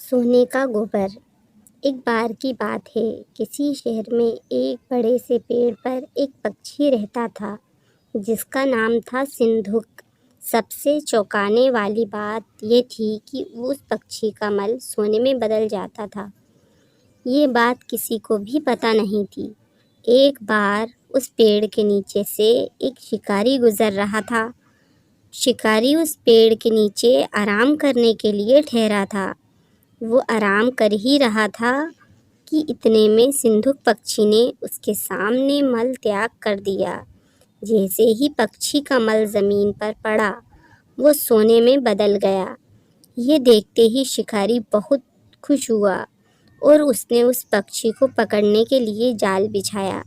सोने का गोबर। एक बार की बात है, किसी शहर में एक बड़े से पेड़ पर एक पक्षी रहता था जिसका नाम था सिंधुक। सबसे चौंकाने वाली बात यह थी कि उस पक्षी का मल सोने में बदल जाता था। ये बात किसी को भी पता नहीं थी। एक बार उस पेड़ के नीचे से एक शिकारी गुजर रहा था। शिकारी उस पेड़ के नीचे आराम करने के लिए ठहरा था। वो आराम कर ही रहा था कि इतने में सिंधुक पक्षी ने उसके सामने मल त्याग कर दिया। जैसे ही पक्षी का मल ज़मीन पर पड़ा, वो सोने में बदल गया। ये देखते ही शिकारी बहुत खुश हुआ और उसने उस पक्षी को पकड़ने के लिए जाल बिछाया।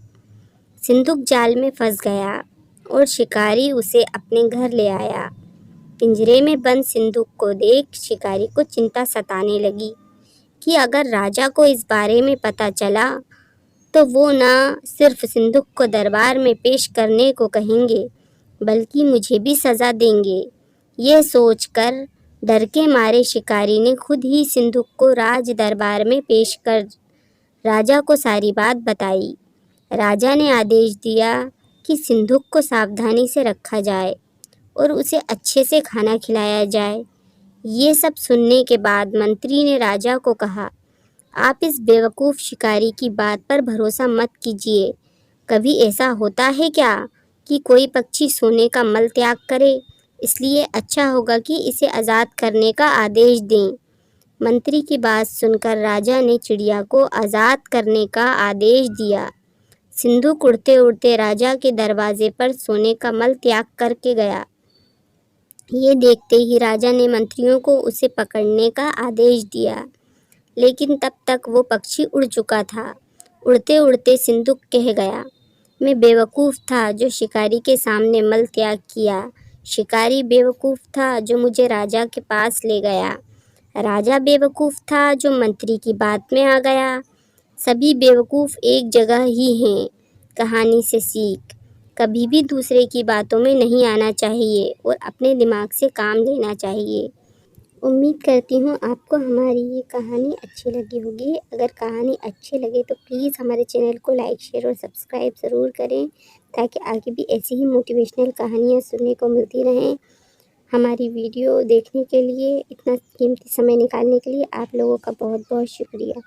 सिंधुक जाल में फंस गया और शिकारी उसे अपने घर ले आया। पिंजरे में बंद सिंधुक को देख शिकारी को चिंता सताने लगी कि अगर राजा को इस बारे में पता चला तो वो न सिर्फ सिंधुक को दरबार में पेश करने को कहेंगे, बल्कि मुझे भी सज़ा देंगे। यह सोचकर डर के मारे शिकारी ने खुद ही सिंधुक को राज दरबार में पेश कर राजा को सारी बात बताई। राजा ने आदेश दिया कि सिंधुक को सावधानी से रखा जाए और उसे अच्छे से खाना खिलाया जाए। ये सब सुनने के बाद मंत्री ने राजा को कहा, आप इस बेवकूफ़ शिकारी की बात पर भरोसा मत कीजिए। कभी ऐसा होता है क्या कि कोई पक्षी सोने का मल त्याग करे? इसलिए अच्छा होगा कि इसे आज़ाद करने का आदेश दें। मंत्री की बात सुनकर राजा ने चिड़िया को आज़ाद करने का आदेश दिया। सिंधुक उड़ते उड़ते राजा के दरवाजे पर सोने का मल त्याग करके गया। ये देखते ही राजा ने मंत्रियों को उसे पकड़ने का आदेश दिया, लेकिन तब तक वो पक्षी उड़ चुका था। उड़ते उड़ते सिंधुक कह गया, मैं बेवकूफ़ था जो शिकारी के सामने मल त्याग किया। शिकारी बेवकूफ़ था जो मुझे राजा के पास ले गया। राजा बेवकूफ़ था जो मंत्री की बात में आ गया। सभी बेवकूफ़ एक जगह ही हैं। कहानी से सीख, कभी भी दूसरे की बातों में नहीं आना चाहिए और अपने दिमाग से काम लेना चाहिए। उम्मीद करती हूँ आपको हमारी ये कहानी अच्छी लगी होगी। अगर कहानी अच्छी लगे तो प्लीज़ हमारे चैनल को लाइक, शेयर और सब्सक्राइब ज़रूर करें, ताकि आगे भी ऐसी ही मोटिवेशनल कहानियाँ सुनने को मिलती रहें। हमारी वीडियो देखने के लिए, इतना कीमती समय निकालने के लिए आप लोगों का बहुत बहुत शुक्रिया।